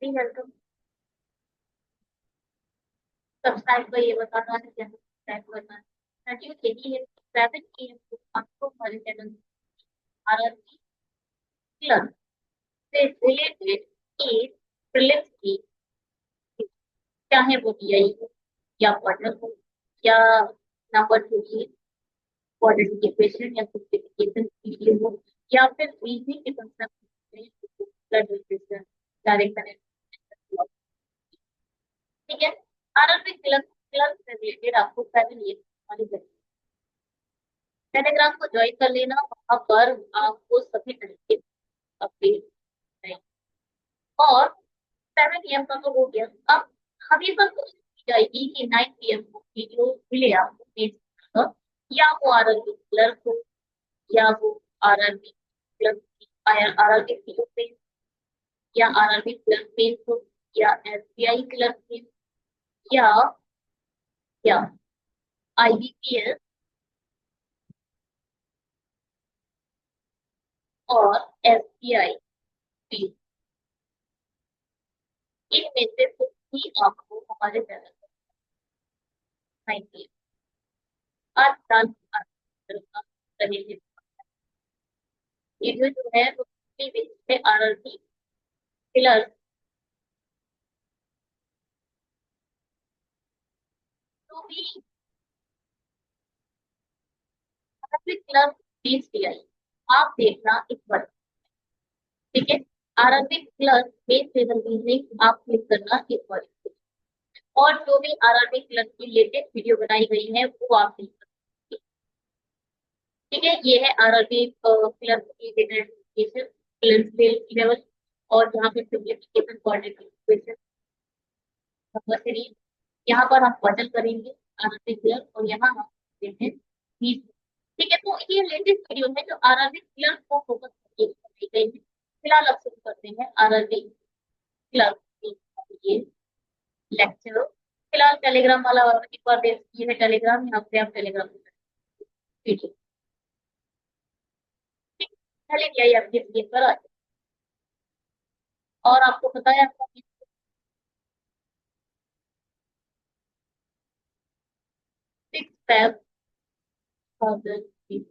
Welcome. Subscribe को ये बताना है क्या सब्सक्राइब करना है। ताकि यही है 7 AM को आपको हमारे चैनल आरआरबी क्लब से रिलेटेड एक प्रीलिम्स की, चाहे वो टीआई हो या क्वार्टर हो या नंबर 2 की क्वाड्रेटिक इक्वेशन या सिंप्लीफिकेशन वीडियो हो या फिर रीजनिंग के कंसेप्ट में ब्लड रिलेशन डायरेक्ट कनेक्ट। ठीक है। आरआरबी क्लब क्लब से रिलेटेड आपको 7 AM हमारी टेलीग्राम को ज्वाइन कर लेना। वहां पर आपको सभी तरीके अपडेट रहेंगे। और 7 AM का तो हो गया। अब अभी पर कोशिश की जाएगी कि 9 PM को वीडियो मिले आपको पेज पर, या वो आरआरबी क्लर्क हो या वो RRB clerk RRB PO page या आरआरबी क्लर्क पेज हो या एसबीआई क्लर्क पेज या आईबीपीएस और एसबीआई पेज, इनमें से कुछ भी आपको हमारे चैनल पर 9 PM आज रात रहेंगे। वीडियो जो है उसकी बेस पे आरआरबी प्लस जो भी आरआरबी प्लस बेस पे आई आप देखना एक बार। ठीक है। RRB plus base level reasoning आप क्लिक करना एक बार। और जो भी आरआरबी प्लस की लेटेस्ट वीडियो बनाई गई है वो आप देख सकते हैं। ठीक है। ये है आरआरबी प्लस की लेटेस्ट लेवल और जहाँ पे सिंप्लीफिकेशन क्वाड्रेटिक नंबर सीरीज, यहाँ पर हम बदल करेंगे आरआरबी क्लियर और यहाँ हम देते हैं 20। ठीक है। तो ये लेटेस्ट वीडियो है जो आरआरबी क्लियर को फोकस करके बनाई गई है। फिलहाल अब शुरू करते हैं आरआरबी क्लियर ये लेक्चर। फिलहाल टेलीग्राम वाला एक बार देख, ये है टेलीग्राम, यहाँ पे आप टेलीग्राम वीडियो पहले क्या ही आपके स्क्रीन पर आ जाए। और आपको पता है आपका 6 Feb 2020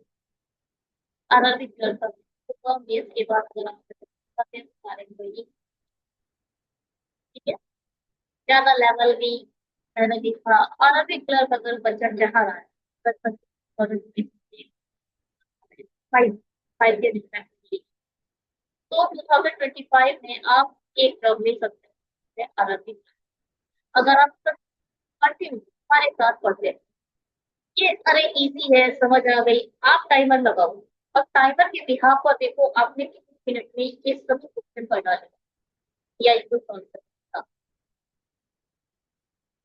आरआरबी क्लियर का तो मेंस के बाद अगर आप ठीक है। ज्यादा लेवल भी मैंने देखा आरआरबी क्लियर का अगर बजट जहाँ रहा है 5 के रिस्पेक्ट तो 2025 में आप एक जॉब ले सकते हैं आरआरबी। अगर आप कंटिन्यू हमारे साथ पढ़ते हैं, ये अरे इजी है, समझ आ गई, आप टाइमर लगाओ और टाइमर के बिहाफ पर देखो आपने कितने मिनट में ये सभी क्वेश्चन पढ़ा है या इसको सॉल्व कर।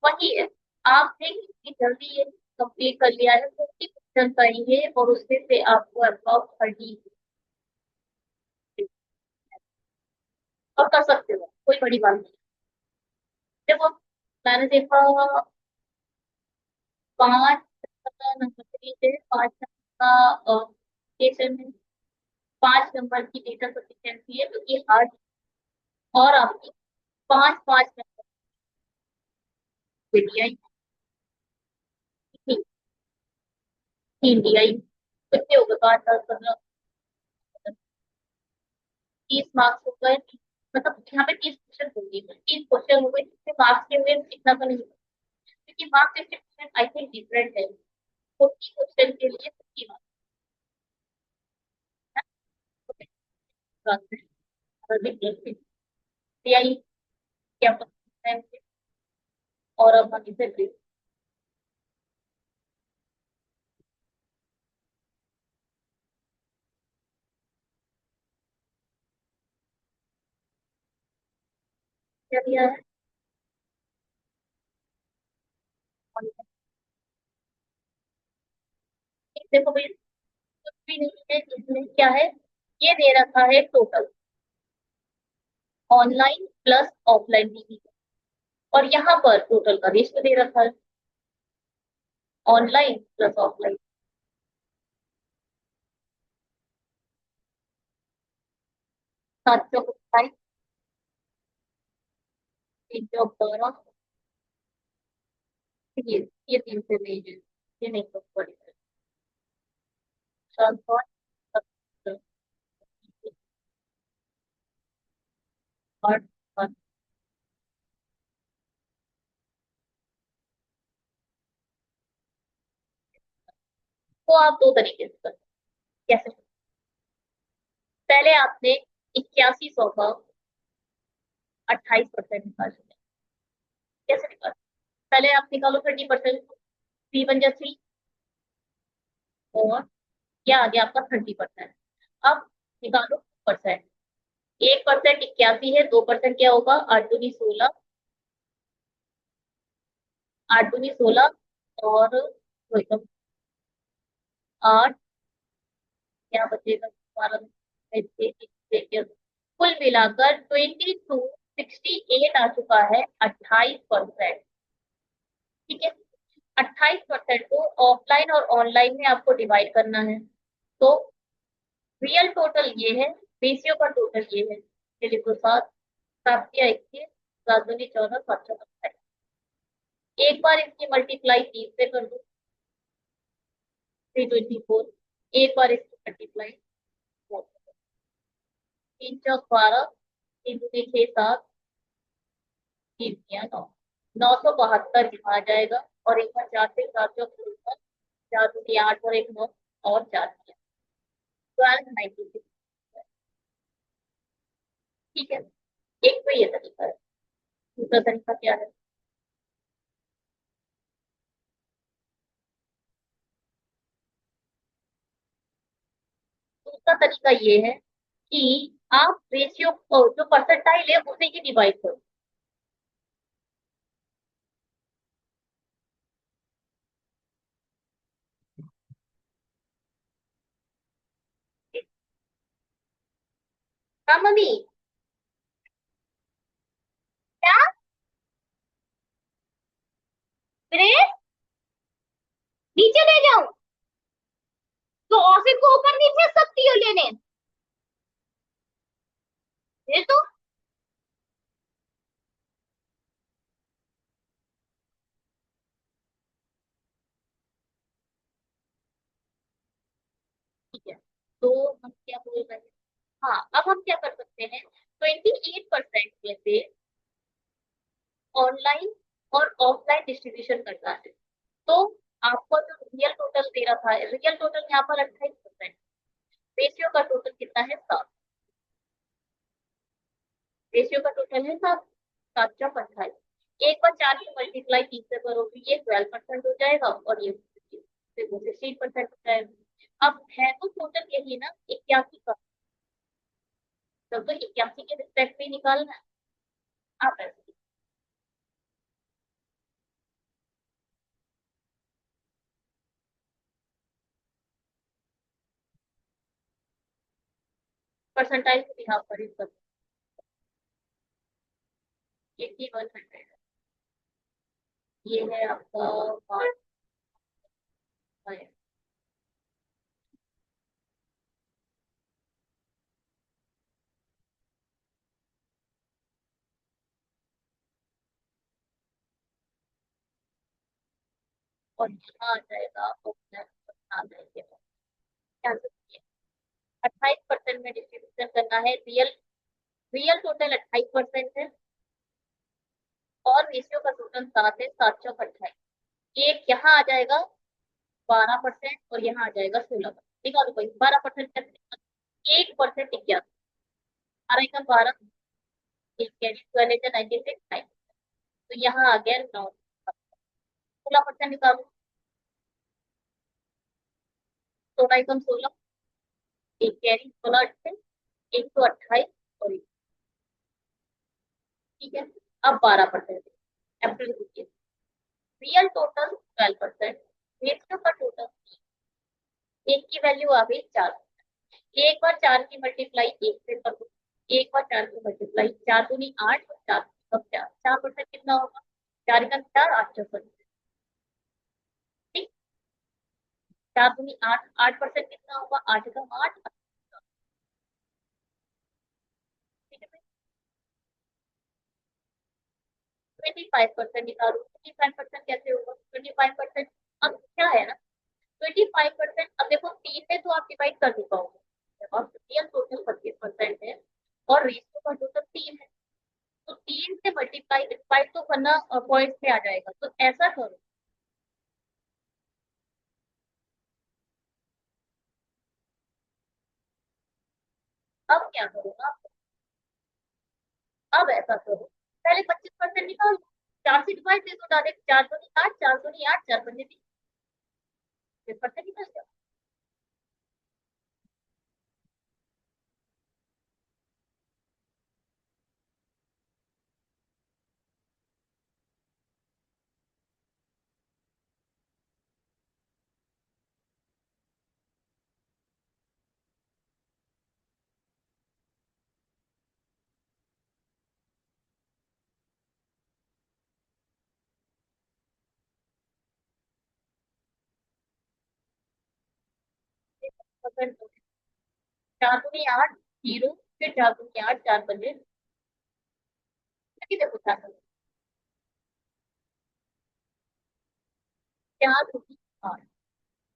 वही है, आपने इतनी जल्दी ये कंप्लीट कर लिया है, 50 क्वेश्चन करेंगे और उसमें से आपको अप्रॉक्स 30 और कर सकते हो, कोई बड़ी बात नहीं। देखो मैंने देखा 5 नंबर से 5 नंबर का स्टेशन में 5 नंबर की डेटा सफिशिएंसी है तो ये हार्ड। और आपकी 5 5 नंबर पीटीआई इंडियाई कितने हो गए, 5 10 15 30 मार्क्स हो गए। मतलब यहाँ पे 30 क्वेश्चन होंगे, 30 क्वेश्चन हो गए, कितने मार्क्स के हुए इतना तो नहीं पता, क्योंकि marks distribution I think different है। 40 क्वेश्चन के लिए 50 मार्क्स पीटीआई क्या पता है मुझे। और अब हम इसे क्या दिया है। देखो भाई कुछ भी नहीं है, इसमें क्या है, ये दे रखा है total online plus offline TV और यहाँ पर टोटल का रेशियो दे रखा है ऑनलाइन प्लस ऑफलाइन। 728 एक जॉब द्वारा ये तीन से नहीं है, ये नहीं तो बड़ी ट्रांसपोर्ट और तो आप दो तरीके से कर कैसे। पहले आपने 8100 का 28% निकाल लिया। कैसे निकाल, पहले आप निकालो 30%, 3 × 3 और क्या आ गया आपका 30%। अब निकालो परसेंट। 1% 81 है, 2% क्या होगा, 8 दूनी 16, 8 दूनी 16 और वही तो 8, क्या बचेगा तुम्हारा, कुल मिलाकर 2268 आ चुका है, 28%। ठीक है, 28% को ऑफलाइन और ऑनलाइन में आपको डिवाइड करना है। तो रियल टोटल ये है, रेशियो का टोटल ये है। ये लिखो 7, 7 × 21, 7 दूनी 14, 7 × 28। एक बार इसकी मल्टीप्लाई 30 से कर दो, 324। एक बार इसकी मल्टीप्लाई 3 × 12, 3 दूनी 6, 7, 3 × 9, 972 यहाँ आ जाएगा। और एक बार 4 से 4 × 4, 4 दूनी 8 और एक 9 और 4 1296। ठीक है, एक तो ये तरीका है। दूसरा तरीका क्या है, दूसरा तरीका ये है कि आप रेशियो जो परसेंटाइल है उसे ही डिवाइड करो। हाँ मम्मी, क्या, मेरे नीचे ले जाऊं तो ऑफिस को ऊपर नहीं भेज सकती हो लेने, ये तो। ठीक है, तो हम क्या बोल रहे हैं, हाँ अब हम क्या कर सकते हैं, 28% में से ऑनलाइन और ऑफलाइन डिस्ट्रीब्यूशन करना है। तो आपको जो रियल टोटल दे रहा था, रियल टोटल यहाँ पर 28%, रेशियो का टोटल कितना है 7, रेशियो का टोटल है 7, 7 × 28। एक बार 4 की मल्टीप्लाई 3 से करोगे ये 12% हो जाएगा और ये 16% हो जाएगा। अब है तो टोटल यही ना 81 का, तब तो 81 के रिस्पेक्ट में निकालना है। आप ऐसे परसेंटाइल के बिहाफ पर इस 8100, ये है आपका मार्च है। और यहाँ आ जाएगा आ जाएगा 28% में डिस्ट्रीब्यूशन करना है। रियल रियल टोटल 28% है और रेशियो का टोटल 7 है, 7 × 28। एक यहाँ आ जाएगा 12% और यहाँ आ जाएगा 16%। ठीक है, तो 12% 1% 81, 12 एक कैरी 96 तो यहाँ आ गया 9, 16% निकालो, 16 × 16, एक कैरी 16 128 और एक। ठीक है, अब 12% अप्रैल, रियल टोटल 12%, रेशियो का टोटल, एक की वैल्यू आ गई 4। एक बार 4 की मल्टीप्लाई 1 से कर दो, एक बार 4 की मल्टीप्लाई 4 दूनी 8 और 4 4% कितना होगा, 4 × 4 8%। ठीक, 4 दूनी 8, 8% कितना होगा, 8 × 8। ठीक है, 25% निकालो, 25% कैसे होगा, 25%। अब क्या है ना, 25%, अब देखो तीन में तो आप डिवाइड कर नहीं पाओगे, जब आप रियल टोटल 25% है और रेशियो का टोटल तीन है, तो तीन से मल्टीप्लाई डिवाइड तो करना पॉइंट में आ जाएगा, तो ऐसा करो। अब क्या करूंगा, अब ऐसा करो, पहले 25% निकालो, चार से डिवाइड दे दो डायरेक्ट, चार सौ नहीं आठ, चार सौ नहीं आठ, चार पंजे तीस, फिर परसेंट निकल गया। परसेंट, चार सौ नहीं आठ, जीरो, फिर चार सौ नहीं आठ, चार पंजे, देखो चार सौ, चार सौ नहीं आठ।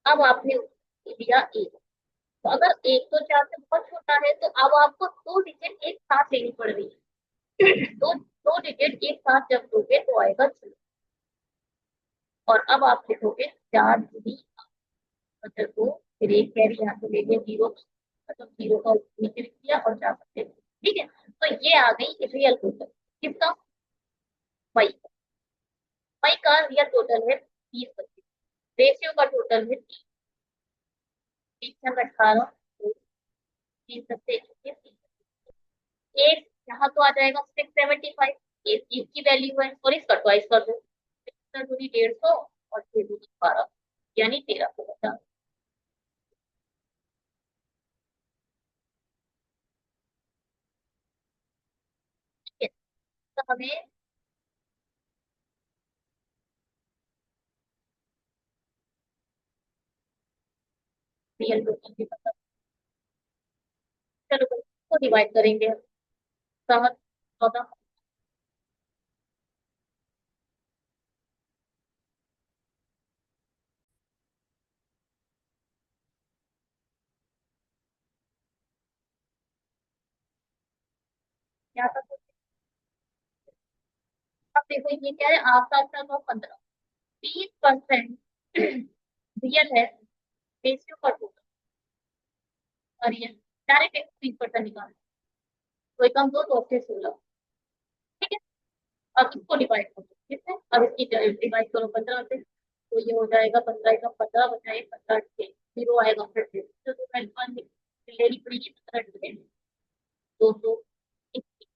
अब आपने लिया एक, तो अगर एक तो चार से बहुत छोटा है तो अब आपको दो डिजिट एक साथ लेनी पड़ रही है, दो दो डिजिट एक साथ जब दोगे तो आएगा छह, और अब आप लिखोगे चार दूनी मतलब दो, फिर एक कैरी यहाँ से ले लिया जीरो, मतलब जीरो का नीचे लिख दिया और चार सकते, ठीक है। तो ये आ गई रियल टोटल, किसका, वाई, वाई का रियल टोटल है 20%, रेशियो का टोटल है 318, तीन सत्ते इक्कीस, एक यहाँ तो आ जाएगा 675, एक की वैल्यू है और इसका ट्वाइस कर दो, दूनी 150 और छह दूनी 12, यानी 1350, ठीक है। तो हमें रियल टोटल भी पता, चलो तो डिवाइड करेंगे, 7 14, क्या कर सकते हैं? अब देखो ये क्या है, आप सात सात और 15, 30% रियल है, रेशियो का टोटल और ये डायरेक्ट 30% निकाल, तो एक कम दो तो अच्छे 16, ठीक है। अब इसको डिवाइड करो, ठीक है, अब इसकी डिवाइड करो 15 से, तो ये हो जाएगा 15 का 15 बचाए 15 से, जीरो आएगा फिर से, तो डिवाइड वन लेनी पड़ेगी 15 दो सौ इक्कीस,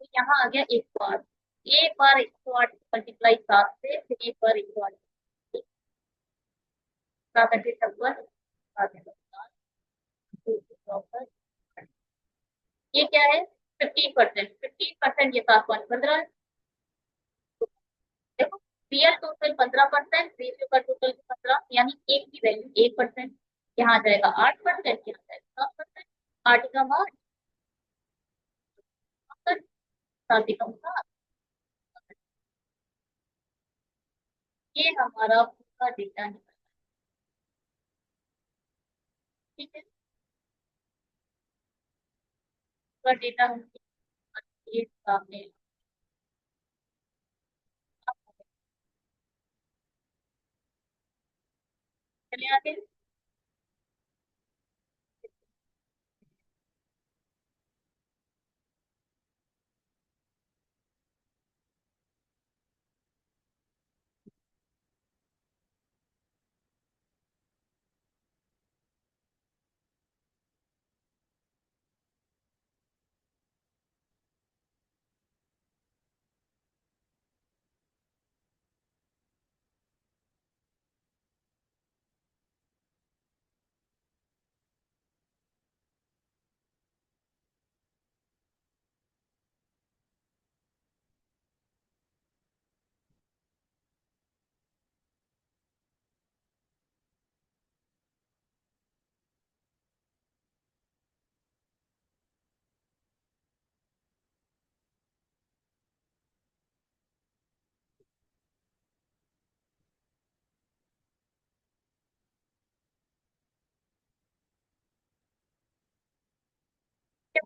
तो यहाँ आ गया 108, एक बार 108 मल्टीप्लाई सात से, फिर एक बार 108, सात अठे छप्पन, सात अठे पचास, दो सौ चौसठ, ये क्या है 15%, 15% ये 7.15, देखो रियल टोटल 15%, रेशियो का टोटल 15, यानी एक की वैल्यू 1%, यहाँ आ जाएगा 8%, यहाँ आ जाएगा 7%, आठ का मान, सात का मान, ये हमारा पूरा डेटा है, ठीक है, पूरा डेटा हम ये सामने, चले आते हैं।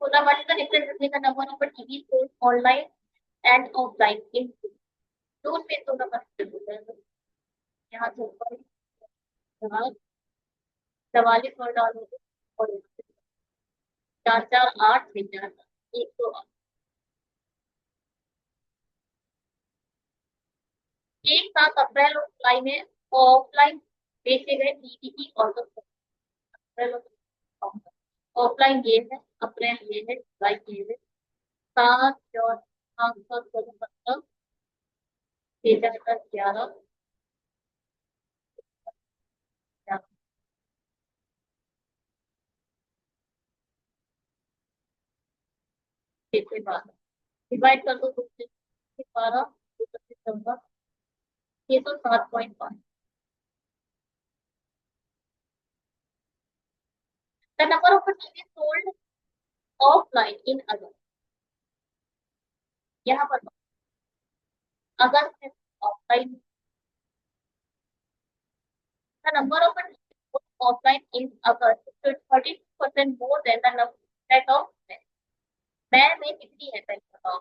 So now what is the difference between the number of TV sold online and offline in two में दोनों का डिफरेंस है। यहाँ से ऊपर यहाँ 44 और डालोगे और 4 4 8 मिल जाता 108। एक साथ अप्रैल और जुलाई में ऑफलाइन बेचे गए टीवी और अप्रैल और ऑफलाइन ये है, अप्रैल ये है, जुलाई ये है। 7 और 5 17 2011 से 12 डिवाइड कर दो 2 से 12 2 से 14 607.5। The number of TV sold offline in अगस्त, यहाँ पर अगस्त में offline the number of TV sold offline in August is 30% more than the number that of May में कितनी है पहले बताओ।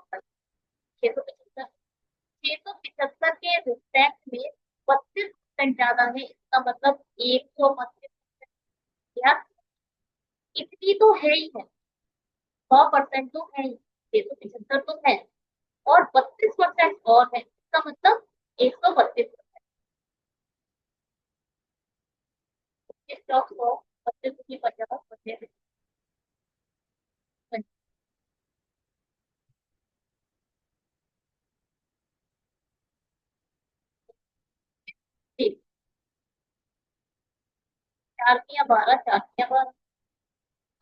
675 675 के रिस्पेक्ट में 32% ज्यादा है, इसका मतलब 132 या इतनी तो है ही है, 100% तो है ही, 675 तो है और 32% और है, इसका मतलब 132 स्टॉक 100 32 की 50 4 या 12 4 या 12।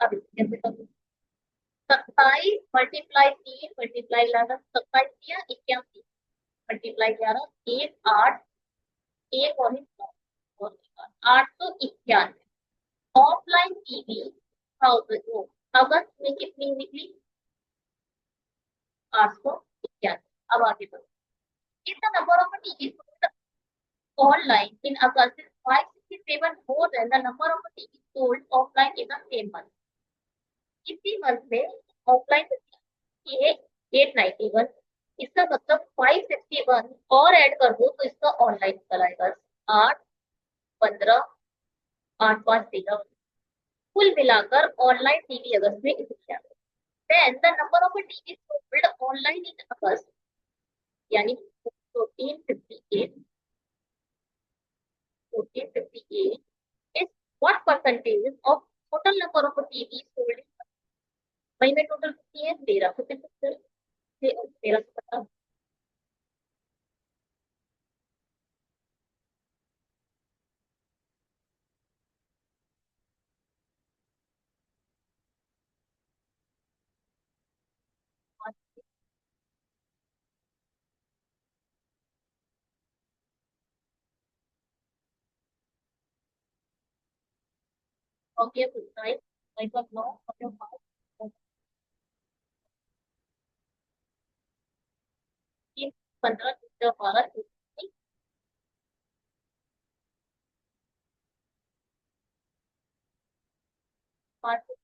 अब इसके कैसे करूँ। 27 मल्टीप्लाई 3 मल्टीप्लाई 11 27 या 81 मल्टीप्लाई 11 एक 8 एक और 891 ऑफलाइन टीवी 1000 अगस्त में कितनी निकली 891। अब आगे बढ़ो। इस number of TV online in August is 567 more than the number of tickets sold offline in the same month. इसी मंथ में ऑफलाइन ये 891, इसका मतलब 561 और ऐड कर दो तो इसका ऑनलाइन निकल आएगा 8 15 8 5 13। कुल मिलाकर ऑनलाइन टीवी अगस्त में इतना है। Then the number of TVs sold online in August यानी 1458 1458 is what percentage of total number of TVs sold? वही में टोटल कितनी है 1375 1350। ओके नाइन 9 और 5 15 12 5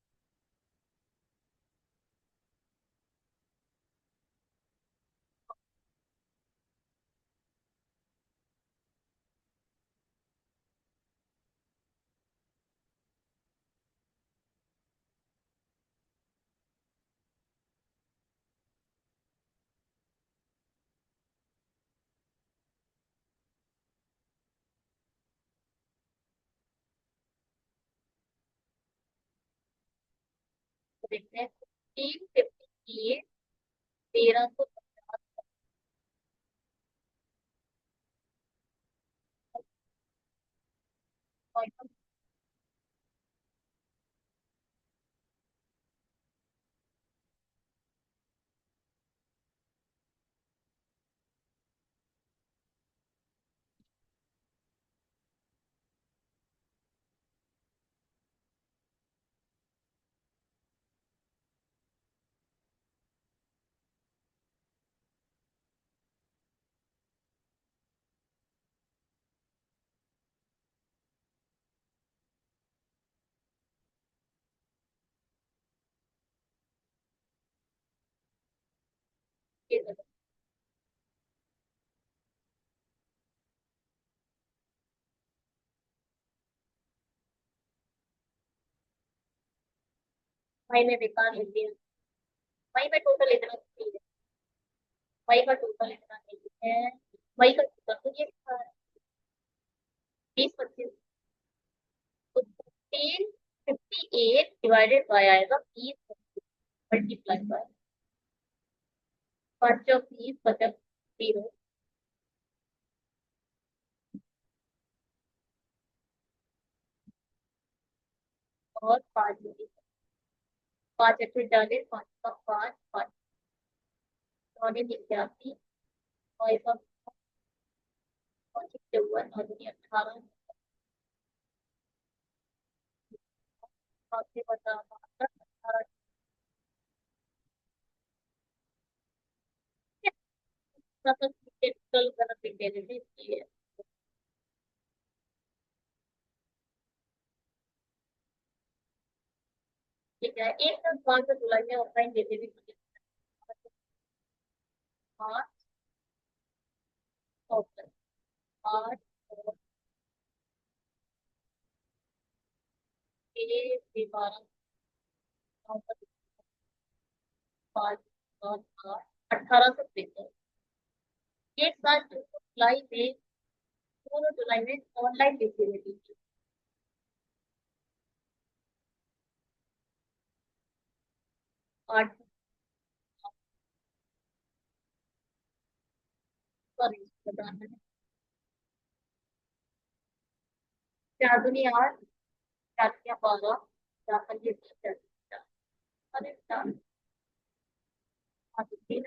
देखते हैं 358 1350 ये गलत। भाई मैं बेकार लिख दिया। भाई मैं टोटल इतना नहीं है। भाई का टोटल इतना नहीं है। भाई का टोटल तो ये 20 25। तो 1058 डिवाइडेड बाय आएगा 20 मल्टीप्लाई बाय 5 और 20 बचा 0। और 5 5 अठे 40 5 का 5 5 नौने 81 और इसका 54 और 18 आपसे बता 18 टोटल गलत लिख दे रहे थे इसलिए। ठीक है एक दस 5 जुलाई में ऑफलाइन देते भी मुझे 5 ऑप्शन 8 और 6 12 5 और 8 18 से देते। एक साल जुलाई में दोनों जुलाई में ऑनलाइन देते हुए टीचर 8 सॉरी बताना है। 4 दूनी 8 4 तिया 12 4 पंजे 20 4 अरे 4 5 3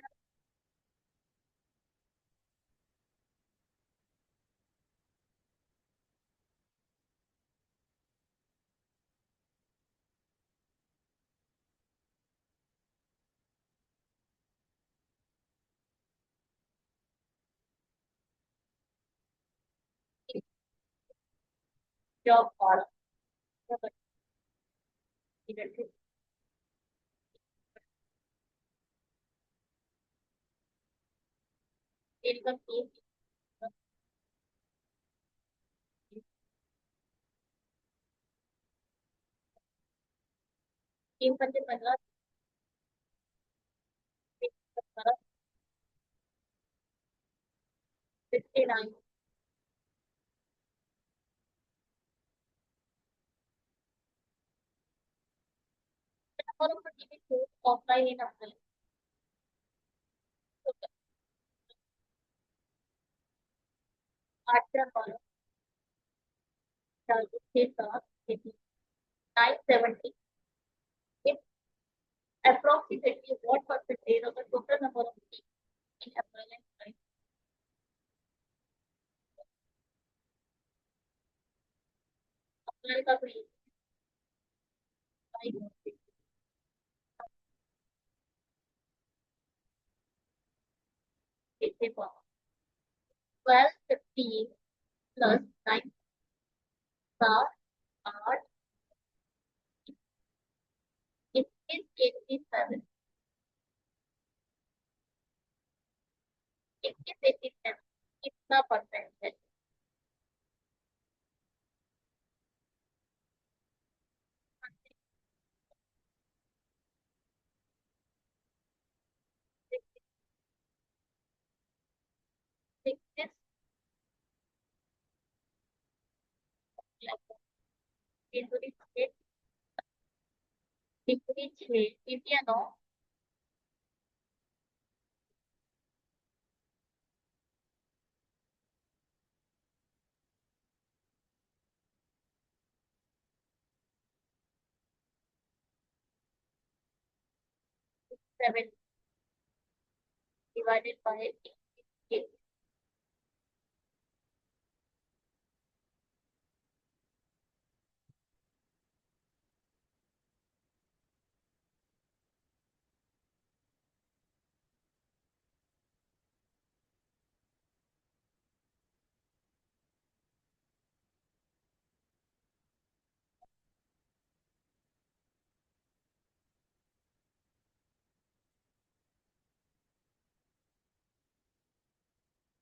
जॉब 12 इनकम 3 3 पंजे 15 59 और ऊपर टीवी ऑफलाइन इन अपना 8 4 12 4 6 7 970 approximately what percentage of the total number of teams in April and April का कोई देखते पाओ 12 15 प्लस 9 7 8 21 87 21 87 कितना परसेंट है। 66 into 6 into 6 into 9 7 divided by 8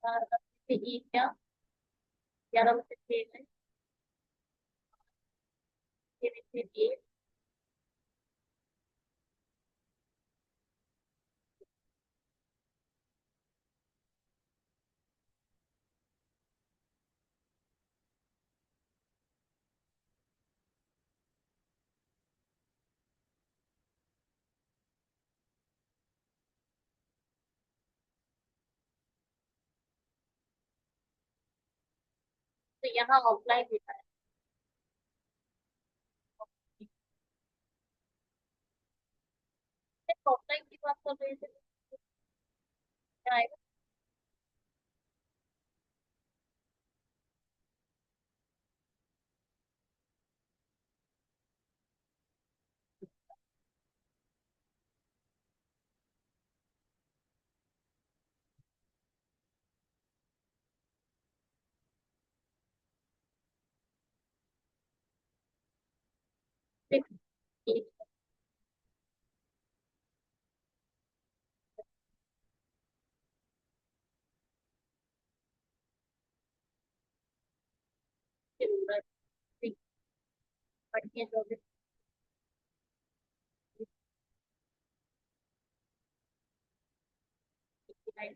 10 से 1 क्या, 11 से 6 है, 6 से 1, तो यहाँ ऑफलाइन लिखा है। ऑफलाइन की बात कर रहे थे, क्या आएगा? फिक्स एज जरूरत थी, बढ़िया जो भी सिलाई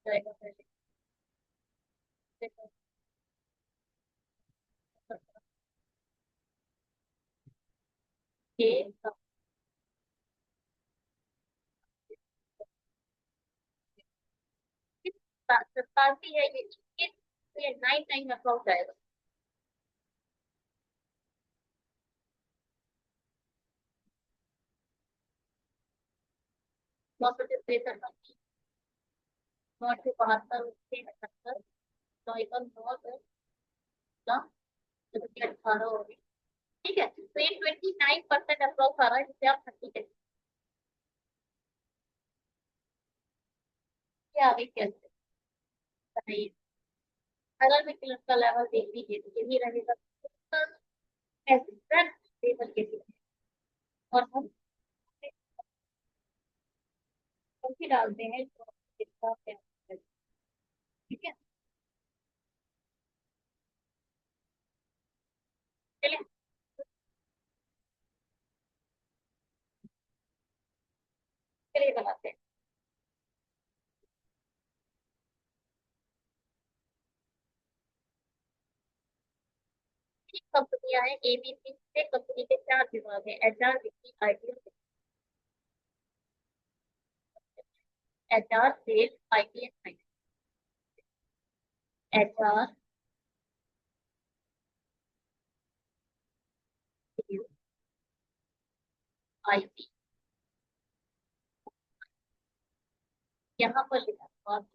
जाएगा पहले के सतासी है ये 9 टाइम अप्रोच आएगा। पॉजिटिव प्रेशर बाकी 9 से 72, 6 से 78, 9 1 9 18 हो गई। ठीक है, तो ये 29% अप्रोक्स आ रहा है, जिसे आप 30 कहते हैं। आगे कैसे बताइए? अगर मैं क्लस का लेवल देख लीजिए तो यही रहेगा, एसिस्टेंट लेवल के लिए। और हम कौन सी डालते हैं तो इसका क्या है? ठीक है, चलिए चलिए बनाते हैं। कंपनियां हैं एबीसी से, कंपनी के 4 विभाग हैं, एचआर, बिक्री, IT, HR, sales, IT and HR, IT. यहाँ पर लिखा है, और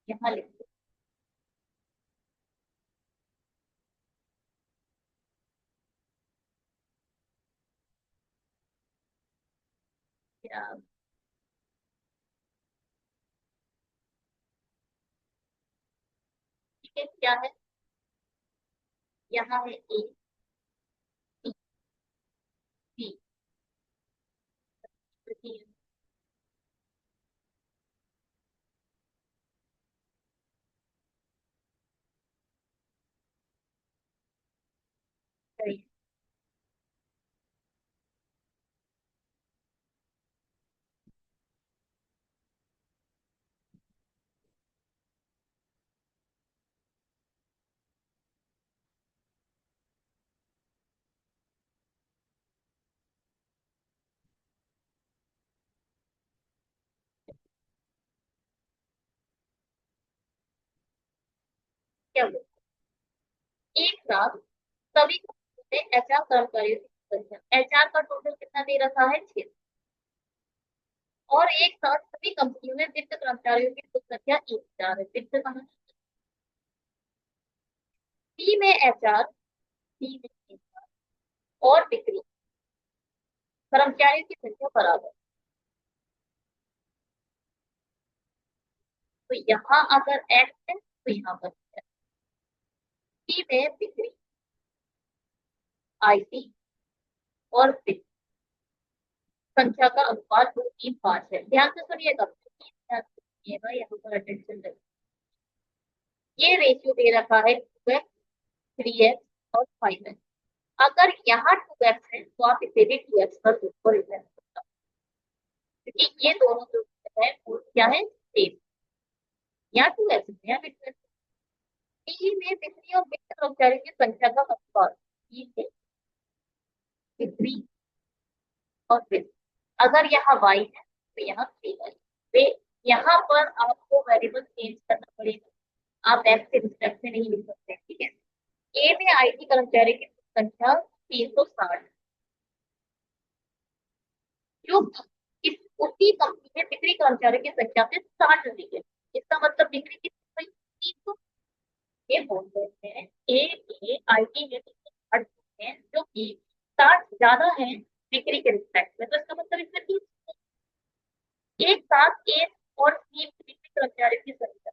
यहाँ लिखो क्या, ठीक है क्या है, यहाँ है ए, बी, सी, सही। क्या बोल, एक साथ सभी कंपनियों में एचआर कर्मचारियों की संख्या, एचआर का टोटल कितना दे रखा है 6, और एक साथ सभी कंपनियों में वित्त कर्मचारियों की कुल संख्या 1,000 है। वित्त कहाँ, सी में एचआर, सी में HR, और बिक्री, कर्मचारियों की संख्या बराबर। तो यहाँ अगर एक्स है तो यहाँ पर सी में बिक्री, आईटी और बिक्री, संख्या का अनुपात 2 3 5 है। ध्यान से सुनिएगा, ध्यान से सुनिएगा, यहाँ पर अटेंशन दे। ये रेशियो दे रखा है 2x 3x और 5x। अगर यहाँ 2x है तो आप इसे भी 2x पर ऊपर रिप्लेस कर सकते हैं, क्योंकि ये दोनों जो है वो क्या है, सेम। या 2x है या फिर 2x। टी में बिक्री और वित्त कर्मचारी की संख्या का अनुपात, ठीक है, बिक्री और वित्त। अगर यहाँ y है तो यहाँ 3y। वे यहाँ पर आपको वेरिएबल चेंज करना पड़ेगा, आप x के रिस्पेक्ट में नहीं लिख सकते, ठीक है। ए में आईटी कर्मचारी की संख्या 360, जो इस उसी कंपनी में बिक्री कर्मचारी की संख्या से 60 अधिक है। इसका मतलब बिक्री कितनी हुई, 300। ये बोल रहे हैं ए के आईटी में 360 है, जो कि 60 ज्यादा है बिक्री के रिस्पेक्ट में, तो इसका मतलब इसमें 30। एक साथ ए और सी बिक्री कर्मचारी की संख्या,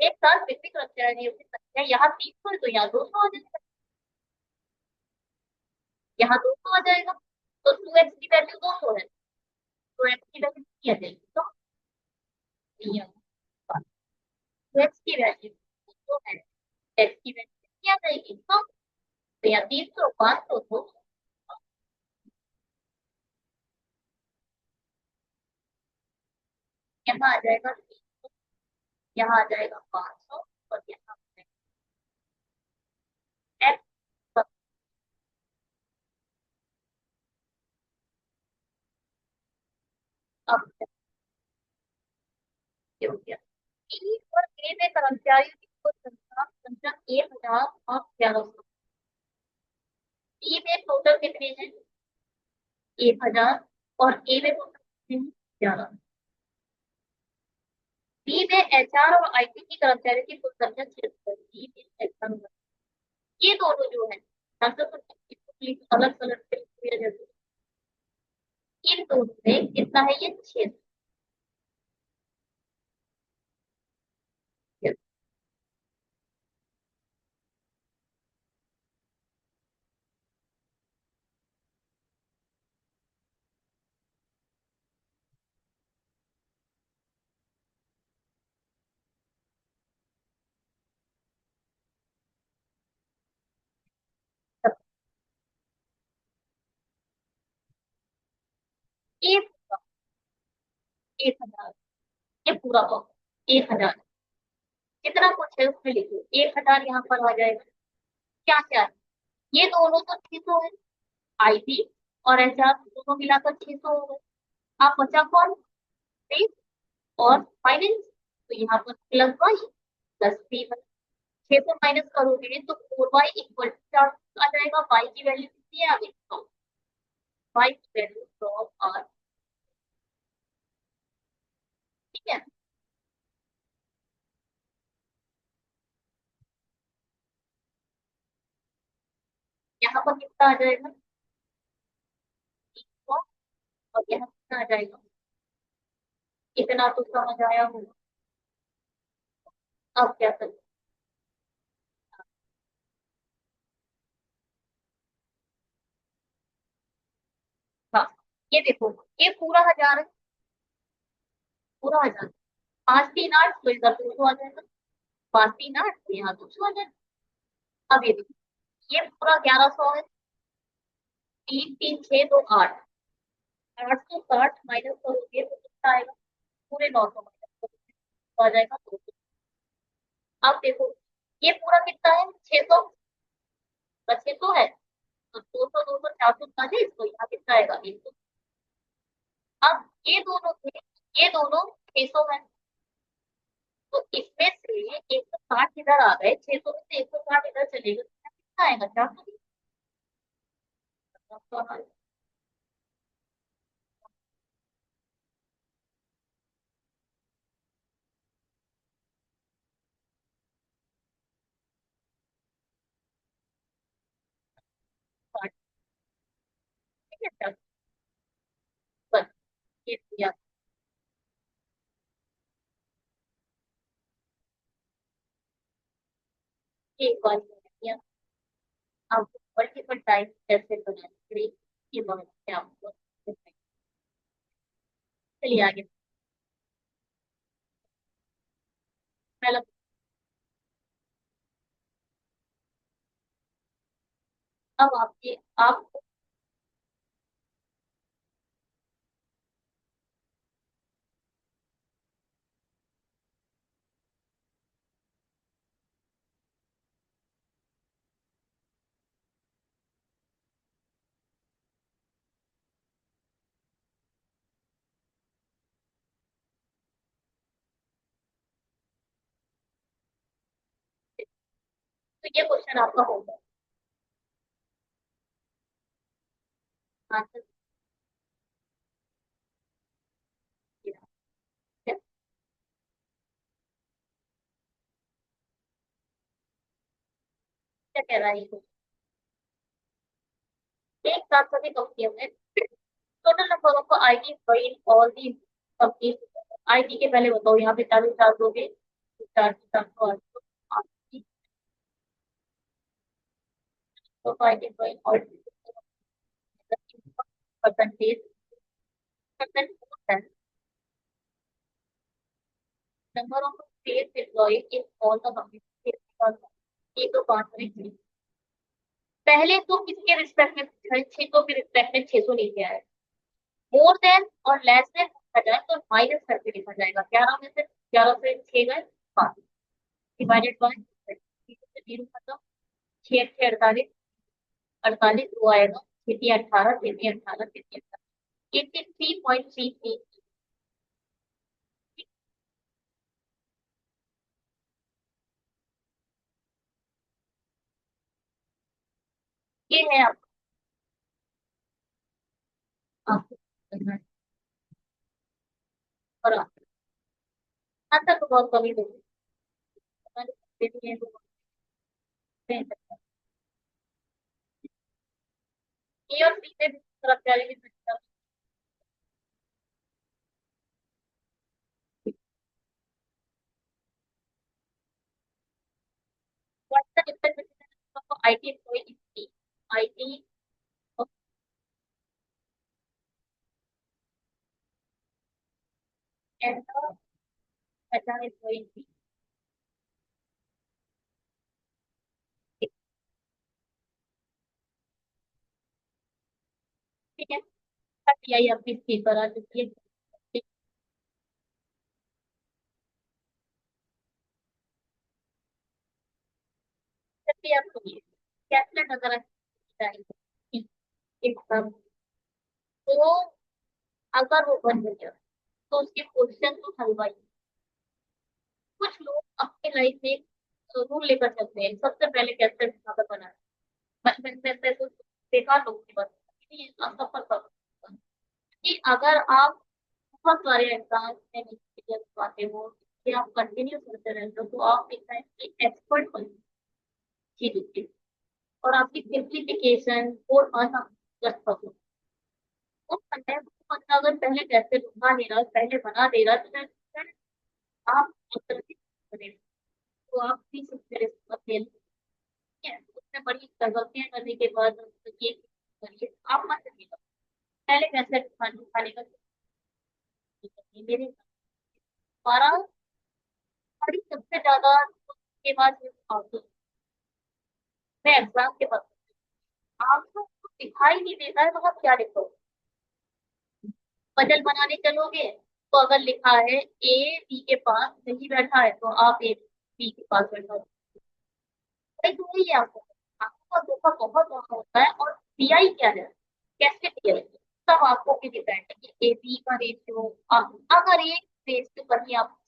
एक साथ बिक्री कर्मचारियों की संख्या यहाँ 300 है तो यहाँ 200 आ जाएगा, यहाँ 200 आ जाएगा। तो 2x की वैल्यू 200 है, तो x की वैल्यू कितनी आ जाएगी, तो 2x की वैल्यू तो है, x की वैल्यू कितनी आ जाएगी, तो यहाँ 300 500 तो यहाँ आ जाएगा 300, यहाँ आ जाएगा 500 और यहाँ x। अब ये हो गया। ई और ए में कर्मचारियों की कुल संख्या संख्या 1000 और 1100। ई में टोटल कितने हैं, 1000, और ए में टोटल कितने हैं, 11। बी में एचआर और आईटी की कर्मचारियों की कुल संख्या 76। बी में एचआर, ये दोनों जो है अलग अलग किया जाता है, इन दोनों में कितना है, ये 6। एक 1000, ये पूरा हो 1000, जितना कुछ है उसमें लिखो 1000 यहाँ पर आ जाएगा। क्या क्या है? ये दोनों तो 600 है, आईटी और एचआर दोनों मिलाकर 600 हो गए। आप बचा कौन, सेल्स और फाइनेंस, तो यहाँ पर plus Y plus three, 600 minus करोगे तो 4y इक्वल टू आ जाएगा। y की वैल्यू कितनी है, अभी तो y की वैल्यू 100 और, ठीक है। यहाँ पर कितना आ जाएगा, 100, और यहाँ कितना आ जाएगा, इतना तो समझ आया होगा। अब क्या करें, हाँ, ये देखो, ये पूरा 1000 है, पूरा 1000, 5 3 8 तो इधर 200 आ जाएगा, 5 3 8 तो यहाँ 200 आ जाएगा। अब ये देखो, ये पूरा 1100 है, 3 3 6 2 8, 860 माइनस करोगे तो कितना आएगा, पूरे 900 माइनस करोगे आ जाएगा 200। अब देखो, ये पूरा कितना है, 600, बस 600 है, तो 200 200 400 का है, इसको यहाँ कितना आएगा, 100। अब ये दोनों थे, ये दोनों 600 है, तो इसमें से 160 इधर आ गए, 600 में से 160 इधर चलेगा, तो कितना आएगा, 400। ये दिया। एक बार दिया। आप मल्टीपल टाइम कैसे बनाएंगे ये बहुत है आपको। चलिए आगे। पहला अब आपके आप तो ये क्वेश्चन आपका होगा। आंसर क्या क्या कह रहा है ये एक साथ सभी कंपनियों में total number of IT file all the company. IT के पहले बताओ यहाँ पे 40,000 हो गए। 4,700 तो आईटी फाइल और percentage percent number of state employ in all the company. ये तो 5 पहले तो किसके रिस्पेक्ट में 600 के रिस्पेक्ट में 600 लेके आया। मोर देन और लेस देन लिखा जाए तो माइनस करके लिखा जाएगा। 11 में से 11 से 6 गए 5 डिवाइडेड बाय 0 खत्म। 6 6 48 48 वो आएगा। 6 18 6 18 6 18 83.33। ये है आपको करना है। और आंसर तो बहुत कम ही दोगे। पता नहीं कितने हैं तो दे सकता है। ए और बी पे भी कर्मचारी भी सकता है। What's the difference between IT employ IT and HR employ. ठीक है। आई अपनी स्क्रीन पर आ चुकी है। चलिए आप सुनिए। कैलकुलेट अगर आप एक सब तो अगर वो बन गया तो उसके क्वेश्चन तो हलवाई। कुछ लोग अपने लाइफ में रूल लेकर चलते हैं सबसे पहले कैसे खाना बनाना। बचपन से ऐसे कुछ देखा लोगों के पास ये सफर कर कि अगर आप बहुत सारे एग्जाम में नहीं पाते हो कि आप कंटिन्यू करते रहते हो तो आप एक टाइम की एक्सपर्ट बन चीज और आपकी सिंप्लीफिकेशन और अनदस्तखत उस कंटेंट को बंदा अगर पहले कैसे बना ले रहा है पहले बना दे रहा है तो फिर आप उत्तर करें तो आप भी सबसे रिस्क है। उसमें बड़ी गलतियां करने के बाद ये करिए आप मत करिएगा। पहले कैसे खाने खाने का मेरे द्वारा बड़ी सबसे ज्यादा के बाद मैं एग्जाम के बाद आपको दिखाई नहीं देता है तो आप क्या लिखो। पजल बनाने चलोगे तो अगर लिखा है ए बी के पास नहीं बैठा है तो आप ए बी के पास बैठा हो। भाई तो वही है आपको आपका धोखा बहुत ज्यादा होता है। और पीआई क्या है कैसे पीआई सब आपको भी डिपेंड है कि ए बी का रेशियो। अगर एक रेशियो कहीं आप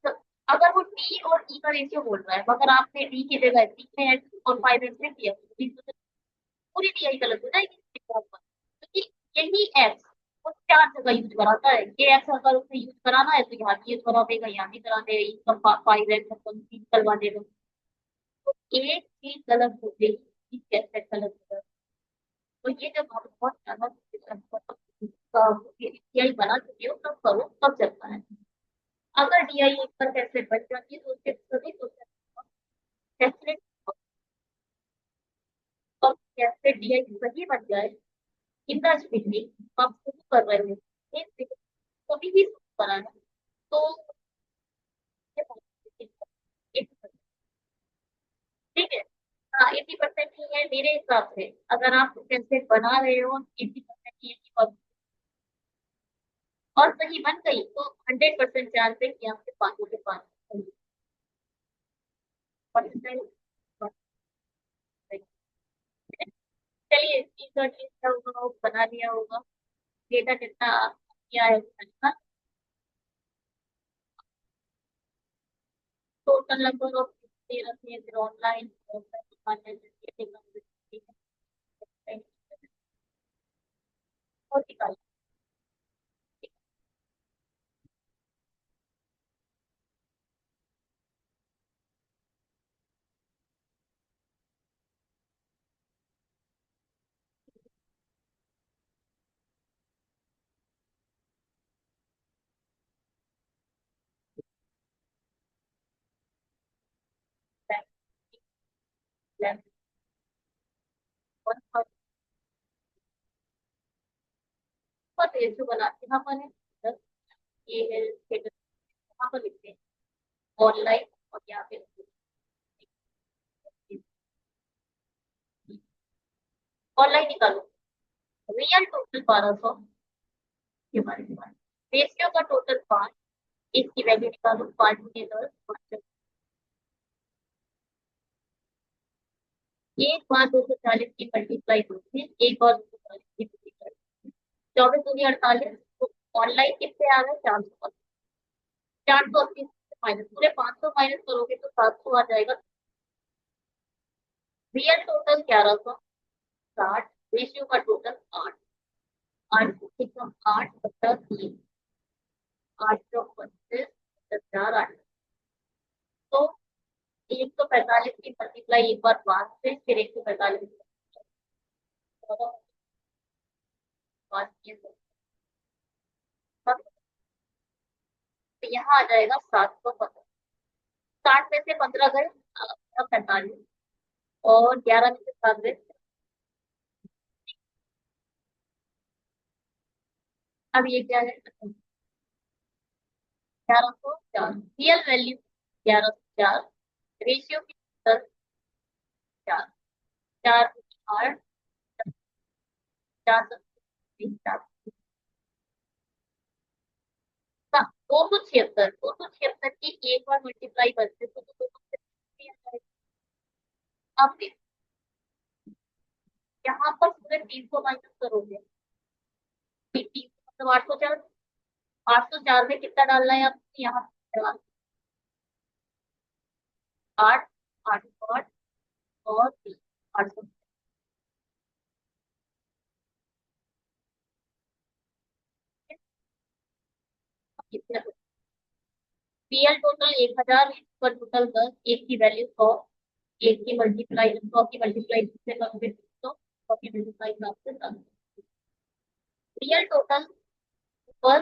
अगर वो डी और ई का रेशियो बोल रहा है मगर आपने डी की जगह डी में एक्स और 5 एक्स में किया तो पूरी पीआई गलत हो जाएगी क्योंकि यही एक्स वो 4 जगह यूज कराता है। ये एक्स अगर उसे यूज कराना है तो यहाँ भी यूज करा देगा यहाँ भी करा देगा इसका 5 एक्स करवा देगा। तो एक चीज गलत हो गई चीज कैसे गलत हो। तो ये जब आप बहुत ज्यादा यही बना चुके हो तब डीआई एक पर कैसे बन जाती है, तो उसके सभी कैसे और कैसे डीआई सही बन जाए, इतना स्पीडली आप शुरू कर रहे हो, एक कभी भी शुरू करा है तो ये बहुत ठीक है। ठीक है। हाँ 80% ही है मेरे हिसाब से, अगर आप कैसे बना रहे हो 80% ही है कि और सही बन गई तो 100% चांस है कि आपके पानी के पास परसेंट। चलिए इसका क्या होगा, वो बना लिया होगा, डेटा कितना किया है उसका, टोटल नंबर ऑफ रखिए फिर ऑनलाइन और निकालिए। और रेशियो बनाते हैं अपन है, ये है status, यहाँ पर लिखते हैं ऑनलाइन और यहाँ पे ऑनलाइन निकालो, रियल टोटल 1200 के बारे में, रेशियो का टोटल 5, इसकी वैल्यू निकालो 5 एक बार 240 की मल्टीप्लाई होती है, एक बार 240 की मल्टीप्लाई, 24 दूनी 48, तो ऑनलाइन कितने आ रहे हैं 400, 480 माइनस पूरे 500 माइनस करोगे तो 700 आ जाएगा, रियल टोटल 1160, रेशियो का टोटल 8, 8 8 8 8 तो 145 की मल्टीप्लाई एक बार 5 से, फिर 145 5 तो यहाँ आ जाएगा 715, 60 में से 15 गए 45, और 11 में से 7 गए, अब ये क्या है 1104, रियल वैल्यू 1104, रेशियो की 10, 4, 4 8, 4 276 की एक बार मल्टीप्लाई करते तो 276 अब यहाँ पर पूरे 300 माइनस करोगे, 300 मतलब 804, 804 में कितना डालना है आपको यहाँ, 8 8 8 और 3, 800 कितने, पीएल टोटल 1000, पर टोटल 10, एक की वैल्यू 100, एक की मल्टीप्लाई 100 की मल्टीप्लाई से करोगे 100 की मल्टीप्लाई आपसे 10, रियल टोटल पर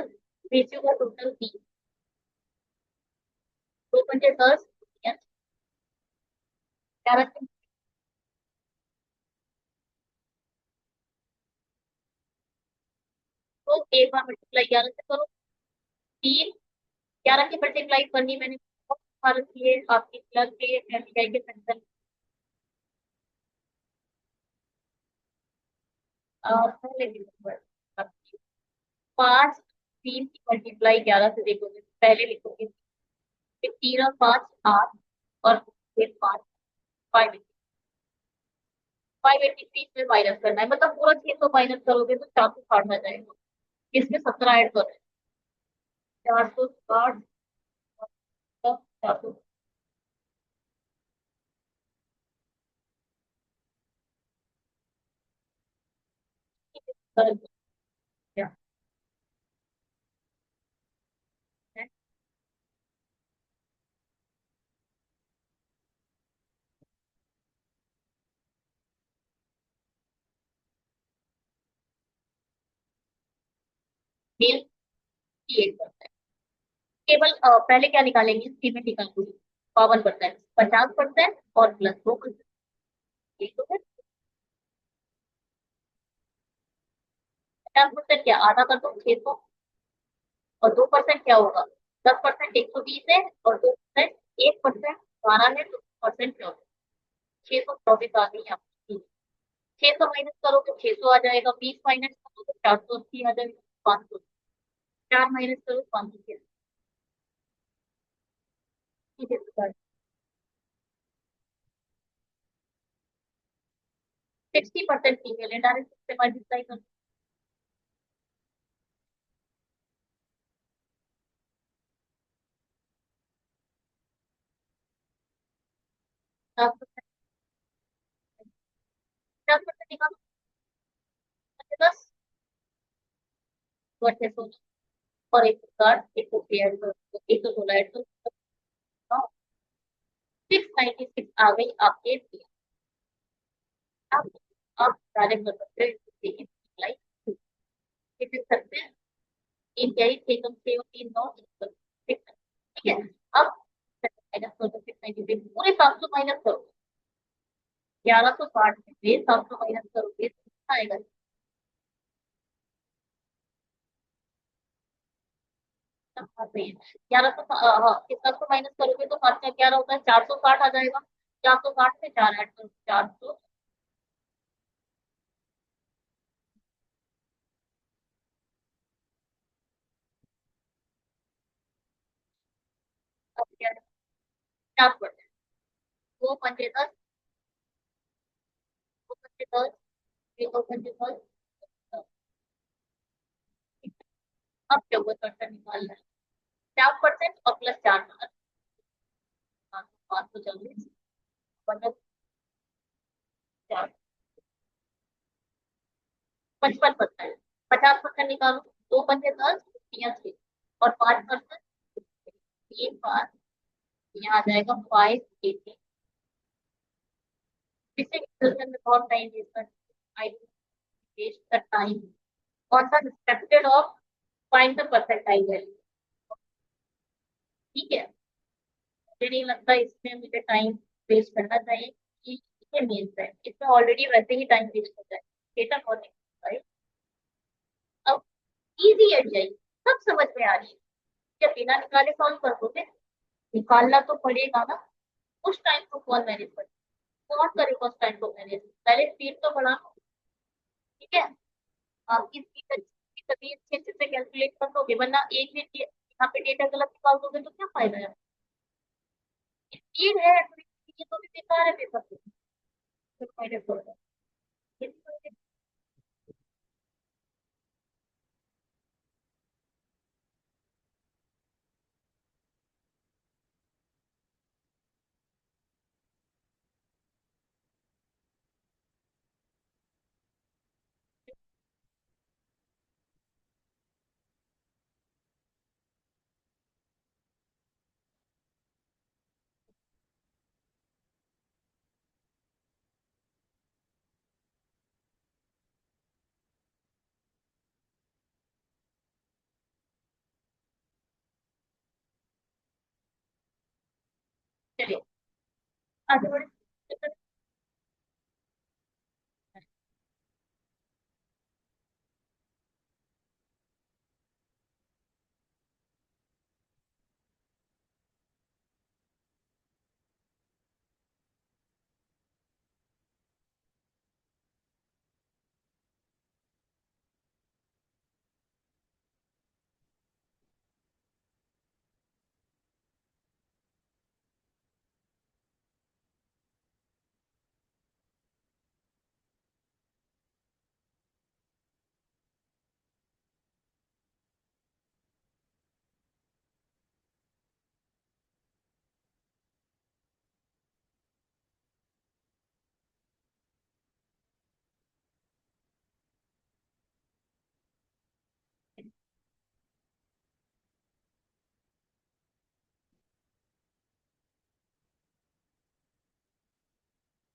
रेशियो का टोटल 3, 2 10, 11 तो एक बार मल्टीप्लाई 11 से करो, 3, 11 की मल्टीप्लाई करनी मैंने बहुत बार किए आपके क्लर्क के एमबीआई के सेंटर, पहले भी नंबर 5, 3 की मल्टीप्लाई 11 से देखोगे, पहले लिखोगे फिर 3 और 5 8, और फिर 5 583 में माइनस करना है, मतलब पूरा 600 माइनस करोगे तो 460 आ जाएगा, इसमें 17 ऐड करो, 460 400, मेल क्रिएट करता है, केवल पहले क्या निकालेंगे, सीबीटी का कुछ 52%, 50% और प्लस 2%। ठीक हो गया। 50% क्या, आधा कर दो 600, और 2% क्या होगा, 10% 120 है, और 2% 1% 12 है, तो 2% क्या होगा, 624 आ गई आपकी। 600 माइनस करो तो 600 आ जाएगा, 20 माइनस करो तो 480 आ जाएगा, 500, 4 माइनस करो 500। ठीक है सर। 60% फीमेल है, डायरेक्ट से मल्टीप्लाई कर दो, 50% निकालो, 10 तो 800, और 160, 160 ऐड करो, 116 ऐड करो, 696 आ गई आपके लिए। आप आप डायरेक्ट कर सकते हैं, लाइक लिख सकते हैं, तीन कैरी 6 कम 6 और 3 9, ठीक है। अब माइनस करो, 696 पूरे 700 माइनस करो, 1160 में से 700 माइनस करोगे तो कितना आएगा, आते हैं 1100, हाँ, 700 माइनस करोगे तो 7 का 11 होता है, 460 आ जाएगा, 460 से 4 ऐड करो, 400, अब क्या, 50%, 2 पंजे 10, 2 पंजे 10, 2 पंजे 10, अब क्या हुआ, परसेंट निकालना है, 4% और प्लस 4, 540, मतलब 55%, 50% निकालो, 2 पंजे 10, या 6, और 5%, ये 5, यहाँ आ जाएगा 580। इसे कैलकुलेशन में बहुत टाइम वेस्ट कर, आई वेस्ट द टाइम, कौन सा expected of, find the percentile value. ठीक है, मुझे नहीं लगता इसमें मुझे टाइम वेस्ट करना चाहिए, कि ये मेन्स है, इसमें ऑलरेडी वैसे ही टाइम वेस्ट हो जाए, डेटा बहुत राइट। अब इजी एडजस्ट, सब समझ में आ रही है, क्या बिना निकाले सॉल्व कर दोगे, निकालना तो पड़ेगा ना, उस टाइम को कौन मैनेज करे, कौन करेगा उस टाइम को मैनेज, पहले स्पीड तो बढ़ा, ठीक है। आप इसकी तभी अच्छे अच्छे से कैलकुलेट कर लोगे, वरना एक दिन यहाँ पे डेटा गलत निकाल दोगे तो क्या फायदा है। स्पीड है ये तो भी बेकार है पेपर पे, तो फायदा थोड़ा है। चलिए आगे बढ़े।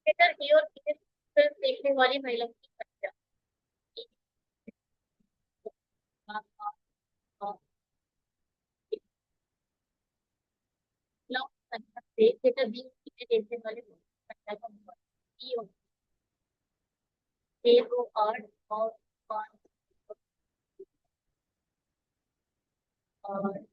थिएटर की और फिल्म देखने वाली महिला की संख्या, से थीटा बी में जैसे वाले संख्या का मान बी और ए को 8 और 5 और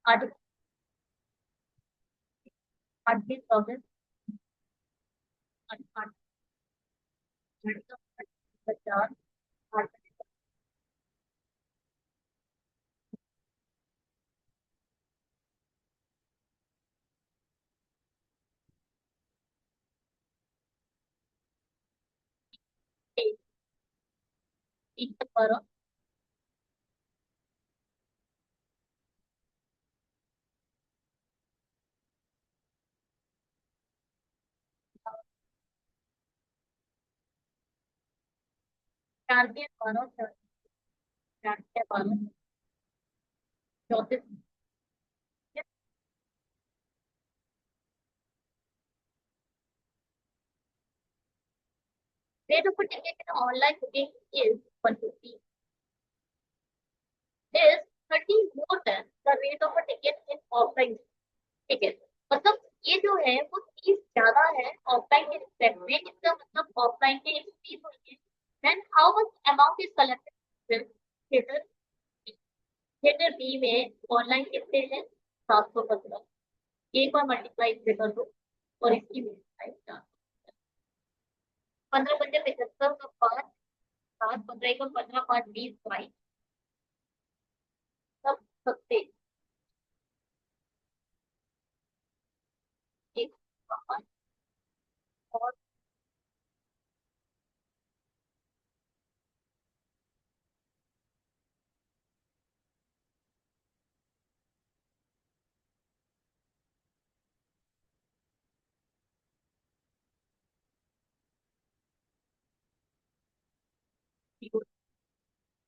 आठ 28,000 आठ आठ 50 आठ एक पर 4 के 12 4 के 12 34 rate of a ticket in online booking is 150 is 30 more than the rate of a ticket in offline ticket मतलब ये जो है वो 30 ज्यादा है ऑफलाइन के रिस्पेक्ट में इसका मतलब ऑफलाइन के 30 हुई है then how much amount is collected theatre theatre B में ऑनलाइन कितने हैं 715 एक बार मल्टीप्लाई कर दो और इसकी मल्टीप्लाई 15 पंजे 75 का 5 7 15 को 15 5 20 22 सब सत्ते एक पाँच और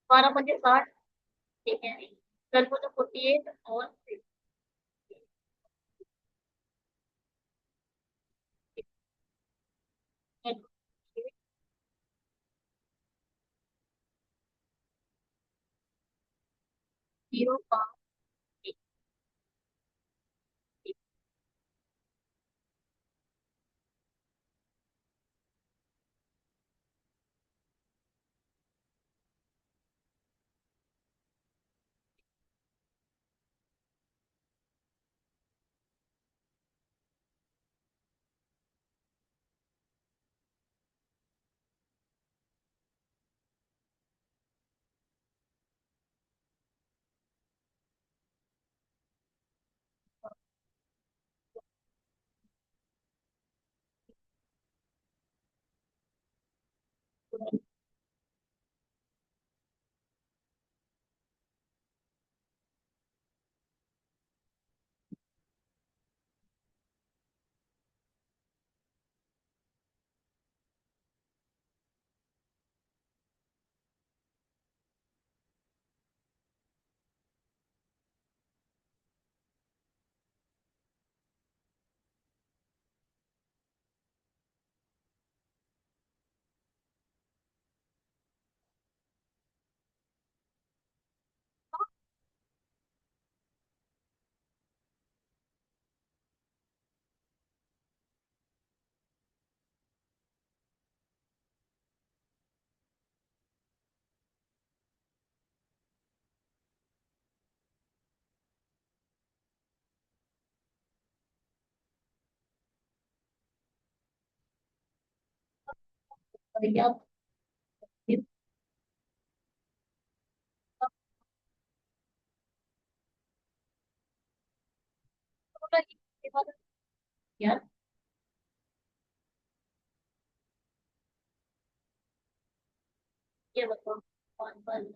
12 पंजे 60 ठीक है कल को तो 48 और 0 5 और क्या यार ये बताओ कौन कौन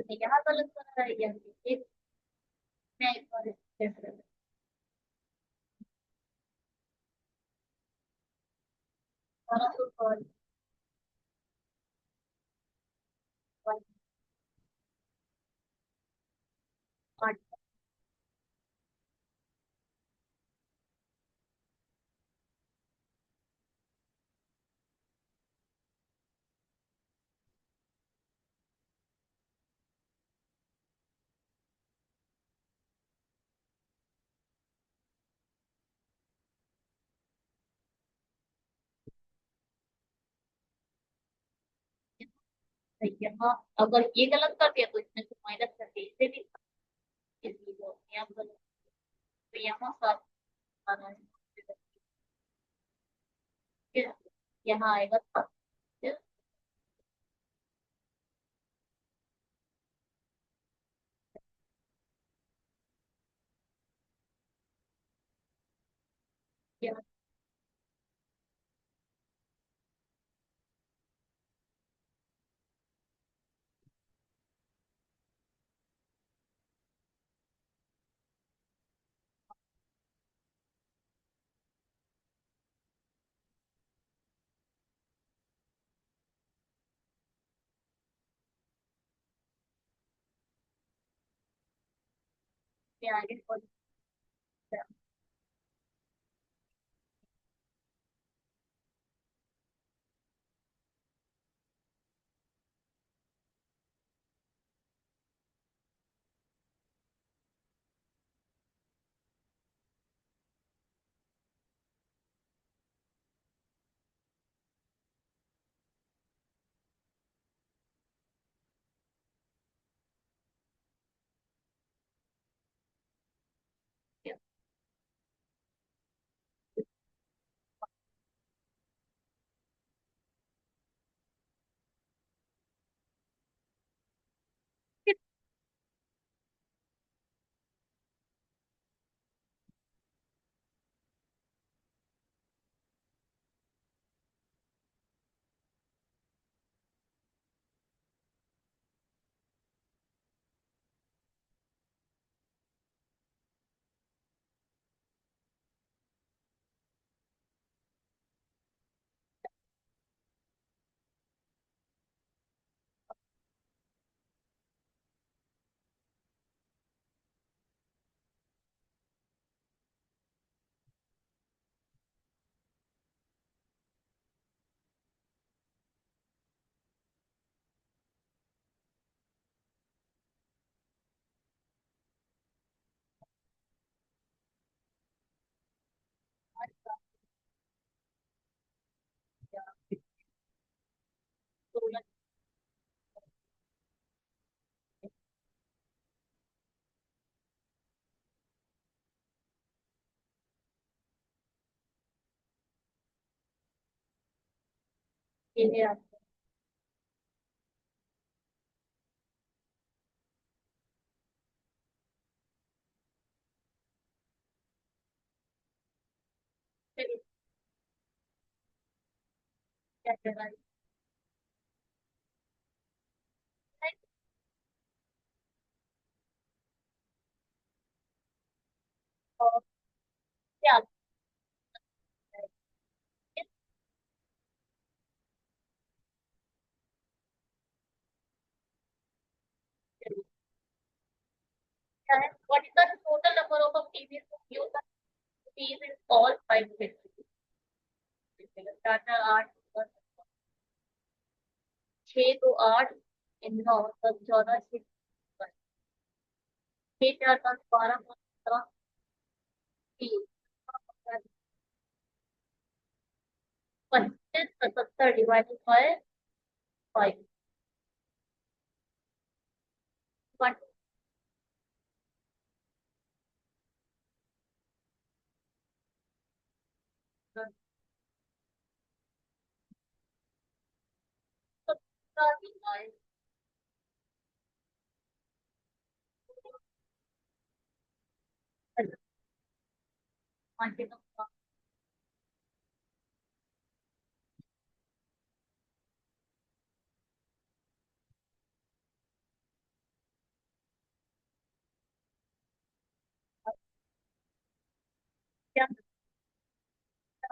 मैंने यहाँ गलत बनाया या फिर मैं एक बार चेक कर यहाँ अगर ये गलत कर दिया तो इसमें से माइनस करके इसे भी इसलिए तो यहाँ गलत तो यहाँ सात आना है फिर यहाँ आएगा सात फिर यहाँ पे आगे और सोलह के लिए आपको फिर क्या करना है और क्या क्या है what is the total number of TVs use TVs in all five Tata आठ छह तो आठ नौ दस चौदह छह चार पाँच बारह पाँच सत्रह तीन 25 77 डिवाइडेड बाय 5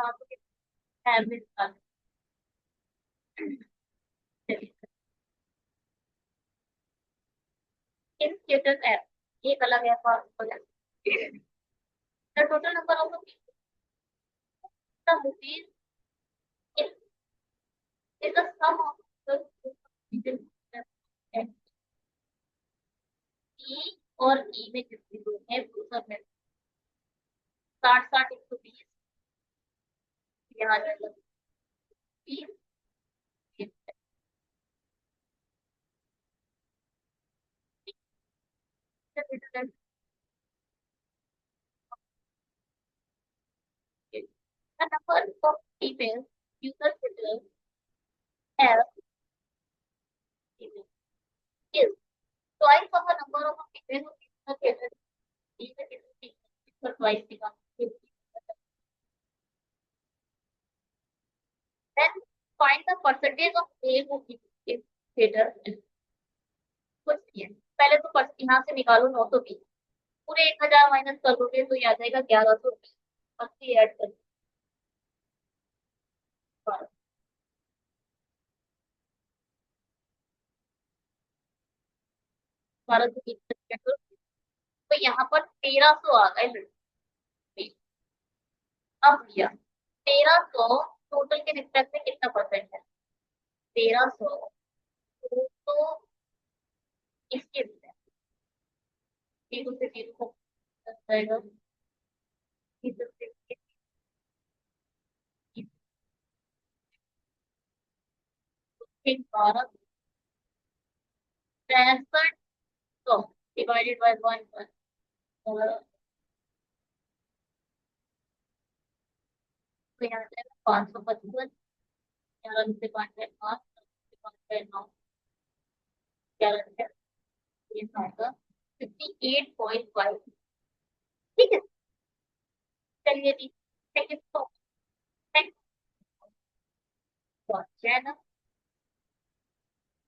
यहाँ पे एवरेज का इन स्टेटस एप एक अलग ऐप और the total number of the movies is the sum of the ई और ई में कितनी दूर है दूसरा में 60 120 यहाँ 30 the number of emails users have is twice of the number of emails users have twice the then find the percentage of male who is theater कुछ नहीं है पहले तो यहाँ से निकालो 920 पूरे 1000 माइनस कर दोगे तो ये आ जाएगा 1100 80 ऐड कर 1200 तो यहाँ पर 1300 आ गए लड़के अब भैया 1300 टोटल के रिस्पेक्ट में कितना परसेंट है 1300 तो इसके जीरो से जीरो जाएगा जीरो से 12 63 सौ डिवाइडेड बाय 1 तो यहाँ जाएगा 555 11 से 5 है 5 से 5 है 9 11 है ये आएगा 58.5 ठीक है चलिए जी थैंक यू सो मच है ना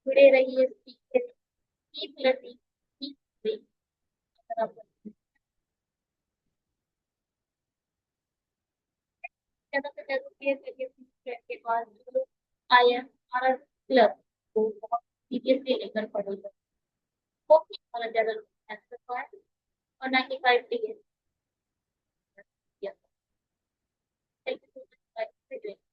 जुड़े रहिए सीखते कीप लर्निंग कीप डूइंग अगर आप ज्यादा से ज्यादा शेयर करिए के पास जो I M R S club को बहुत सीरियसली लेकर पढ़ेगा वो हमारा ज्यादा आंसर है और 95 टिकट थैंक यू